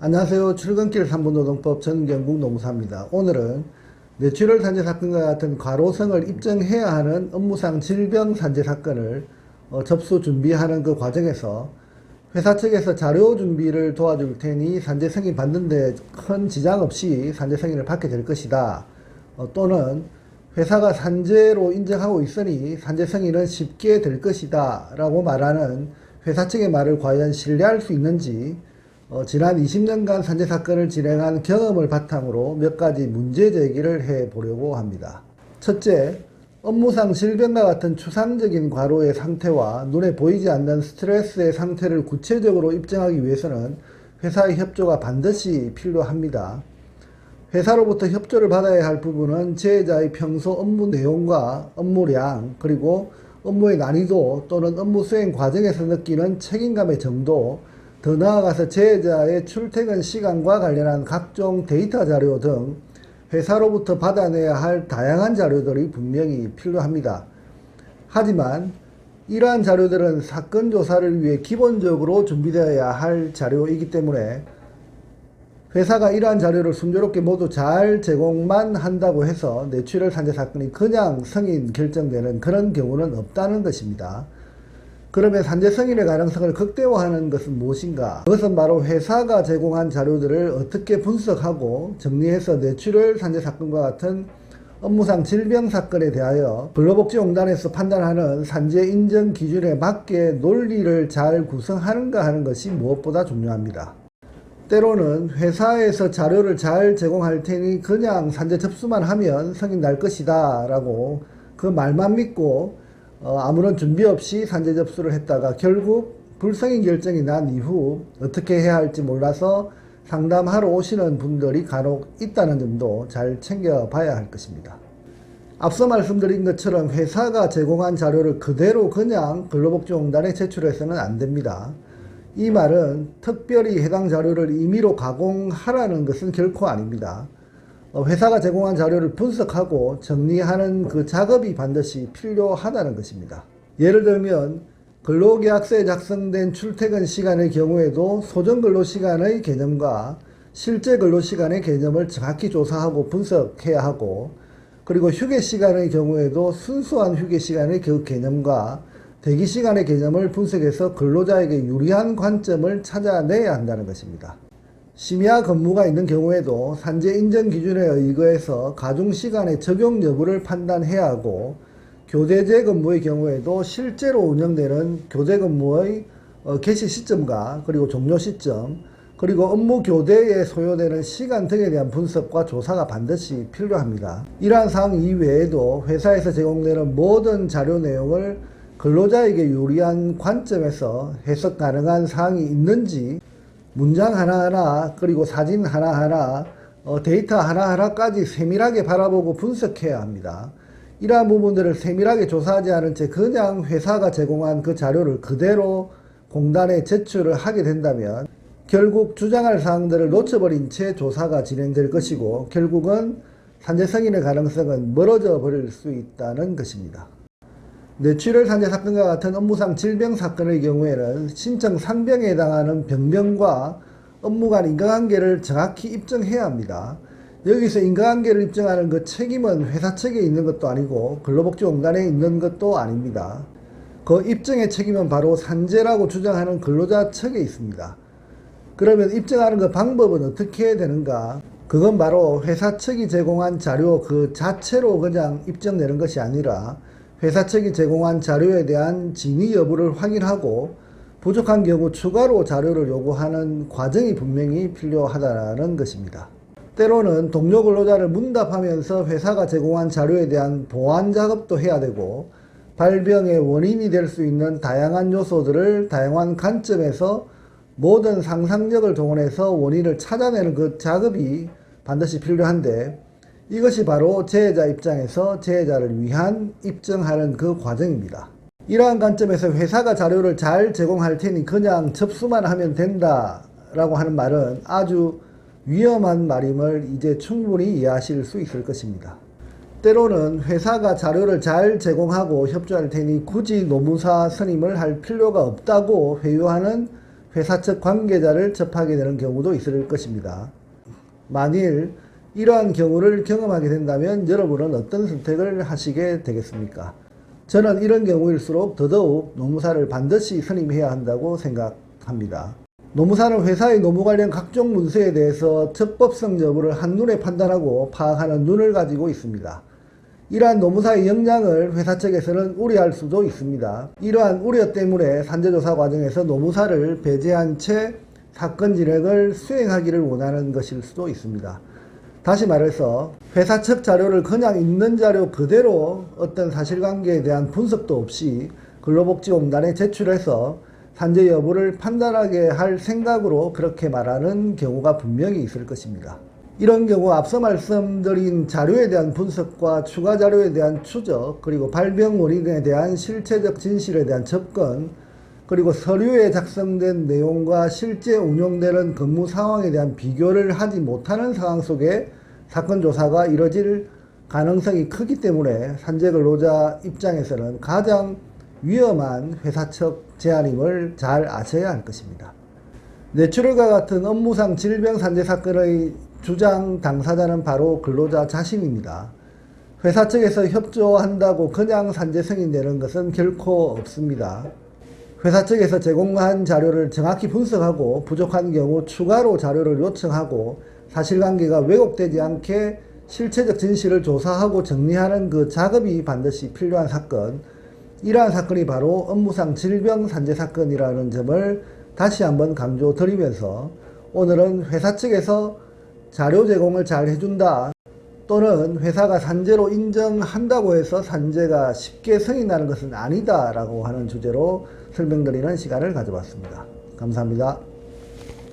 안녕하세요. 출근길 3분 노동법 전경국 노무사입니다. 오늘은 뇌출혈 산재 사건과 같은 과로성을 입증해야 하는 업무상 질병 산재 사건을 접수 준비하는 그 과정에서 회사 측에서 자료 준비를 도와줄 테니 산재 승인 받는데 큰 지장 없이 산재 승인을 받게 될 것이다. 또는 회사가 산재로 인정하고 있으니 산재 승인은 쉽게 될 것이다 라고 말하는 회사 측의 말을 과연 신뢰할 수 있는지 지난 20년간 산재 사건을 진행한 경험을 바탕으로 몇 가지 문제 제기를 해 보려고 합니다. 첫째, 업무상 질병과 같은 추상적인 과로의 상태와 눈에 보이지 않는 스트레스의 상태를 구체적으로 입증하기 위해서는 회사의 협조가 반드시 필요합니다. 회사로부터 협조를 받아야 할 부분은 제자의 평소 업무 내용과 업무량, 그리고 업무의 난이도 또는 업무 수행 과정에서 느끼는 책임감의 정도, 더 나아가서 제자의 출퇴근 시간과 관련한 각종 데이터 자료 등 회사로부터 받아내야 할 다양한 자료들이 분명히 필요합니다. 하지만 이러한 자료들은 사건 조사를 위해 기본적으로 준비되어야 할 자료이기 때문에 회사가 이러한 자료를 순조롭게 모두 잘 제공만 한다고 해서 뇌출혈 산재 사건이 그냥 승인 결정되는 그런 경우는 없다는 것입니다. 그러면 산재 승인의 가능성을 극대화하는 것은 무엇인가? 그것은 바로 회사가 제공한 자료들을 어떻게 분석하고 정리해서 뇌출혈 산재 사건과 같은 업무상 질병 사건에 대하여 근로복지공단에서 판단하는 산재 인정 기준에 맞게 논리를 잘 구성하는가 하는 것이 무엇보다 중요합니다. 때로는 회사에서 자료를 잘 제공할 테니 그냥 산재 접수만 하면 승인 날 것이다 라고 그 말만 믿고 아무런 준비 없이 산재 접수를 했다가 결국 불승인 결정이 난 이후 어떻게 해야 할지 몰라서 상담하러 오시는 분들이 간혹 있다는 점도 잘 챙겨봐야 할 것입니다. 앞서 말씀드린 것처럼 회사가 제공한 자료를 그대로 그냥 근로복지공단에 제출해서는 안 됩니다. 이 말은 특별히 해당 자료를 임의로 가공하라는 것은 결코 아닙니다. 회사가 제공한 자료를 분석하고 정리하는 그 작업이 반드시 필요하다는 것입니다. 예를 들면 근로계약서에 작성된 출퇴근 시간의 경우에도 소정 근로시간의 개념과 실제 근로시간의 개념을 정확히 조사하고 분석해야 하고, 그리고 휴게시간의 경우에도 순수한 휴게시간의 그 개념과 대기시간의 개념을 분석해서 근로자에게 유리한 관점을 찾아내야 한다는 것입니다. 심야 근무가 있는 경우에도 산재 인정 기준에 의거해서 가중시간의 적용 여부를 판단해야 하고, 교대제 근무의 경우에도 실제로 운영되는 교대 근무의 개시 시점과 그리고 종료 시점, 그리고 업무 교대에 소요되는 시간 등에 대한 분석과 조사가 반드시 필요합니다. 이러한 사항 이외에도 회사에서 제공되는 모든 자료 내용을 근로자에게 유리한 관점에서 해석 가능한 사항이 있는지 문장 하나하나 그리고 사진 하나하나 데이터 하나하나까지 세밀하게 바라보고 분석해야 합니다. 이러한 부분들을 세밀하게 조사하지 않은 채 그냥 회사가 제공한 그 자료를 그대로 공단에 제출을 하게 된다면 결국 주장할 사항들을 놓쳐버린 채 조사가 진행될 것이고 결국은 산재 승인의 가능성은 멀어져 버릴 수 있다는 것입니다. 뇌출혈 산재 사건과 같은 업무상 질병 사건의 경우에는 신청 상병에 해당하는 병명과 업무 간 인과관계를 정확히 입증해야 합니다. 여기서 인과관계를 입증하는 그 책임은 회사 측에 있는 것도 아니고 근로복지공단에 있는 것도 아닙니다. 그 입증의 책임은 바로 산재라고 주장하는 근로자 측에 있습니다. 그러면 입증하는 그 방법은 어떻게 되는가? 그건 바로 회사 측이 제공한 자료 그 자체로 그냥 입증되는 것이 아니라 회사 측이 제공한 자료에 대한 진위 여부를 확인하고 부족한 경우 추가로 자료를 요구하는 과정이 분명히 필요하다는 것입니다. 때로는 동료 근로자를 문답하면서 회사가 제공한 자료에 대한 보완 작업도 해야 되고 발병의 원인이 될 수 있는 다양한 요소들을 다양한 관점에서 모든 상상력을 동원해서 원인을 찾아내는 그 작업이 반드시 필요한데 이것이 바로 제자 입장에서 제자를 위한 입증하는 그 과정입니다. 이러한 관점에서 회사가 자료를 잘 제공할 테니 그냥 접수만 하면 된다 라고 하는 말은 아주 위험한 말임을 이제 충분히 이해하실 수 있을 것입니다. 때로는 회사가 자료를 잘 제공하고 협조할 테니 굳이 노무사 선임을 할 필요가 없다고 회유하는 회사 측 관계자를 접하게 되는 경우도 있을 것입니다. 만일 이러한 경우를 경험하게 된다면 여러분은 어떤 선택을 하시게 되겠습니까? 저는 이런 경우일수록 더더욱 노무사를 반드시 선임해야 한다고 생각합니다. 노무사는 회사의 노무 관련 각종 문서에 대해서 적법성 여부를 한눈에 판단하고 파악하는 눈을 가지고 있습니다. 이러한 노무사의 역량을 회사 측에서는 우려할 수도 있습니다. 이러한 우려 때문에 산재조사 과정에서 노무사를 배제한 채 사건 진행을 수행하기를 원하는 것일 수도 있습니다. 다시 말해서 회사 측 자료를 그냥 있는 자료 그대로 어떤 사실관계에 대한 분석도 없이 근로복지공단에 제출해서 산재 여부를 판단하게 할 생각으로 그렇게 말하는 경우가 분명히 있을 것입니다. 이런 경우 앞서 말씀드린 자료에 대한 분석과 추가 자료에 대한 추적, 그리고 발병 원인에 대한 실체적 진실에 대한 접근, 그리고 서류에 작성된 내용과 실제 운영되는 근무 상황에 대한 비교를 하지 못하는 상황 속에 사건 조사가 이뤄질 가능성이 크기 때문에 산재 근로자 입장에서는 가장 위험한 회사 측 제안임을 잘 아셔야 할 것입니다. 뇌출혈과 같은 업무상 질병 산재 사건의 주장 당사자는 바로 근로자 자신입니다. 회사 측에서 협조한다고 그냥 산재 승인되는 것은 결코 없습니다. 회사 측에서 제공한 자료를 정확히 분석하고 부족한 경우 추가로 자료를 요청하고 사실관계가 왜곡되지 않게 실체적 진실을 조사하고 정리하는 그 작업이 반드시 필요한 사건, 이러한 사건이 바로 업무상 질병 산재 사건이라는 점을 다시 한번 강조드리면서 오늘은 회사 측에서 자료 제공을 잘 해준다 또는 회사가 산재로 인정한다고 해서 산재가 쉽게 승인나는 것은 아니다 라고 하는 주제로 설명드리는 시간을 가져봤습니다. 감사합니다.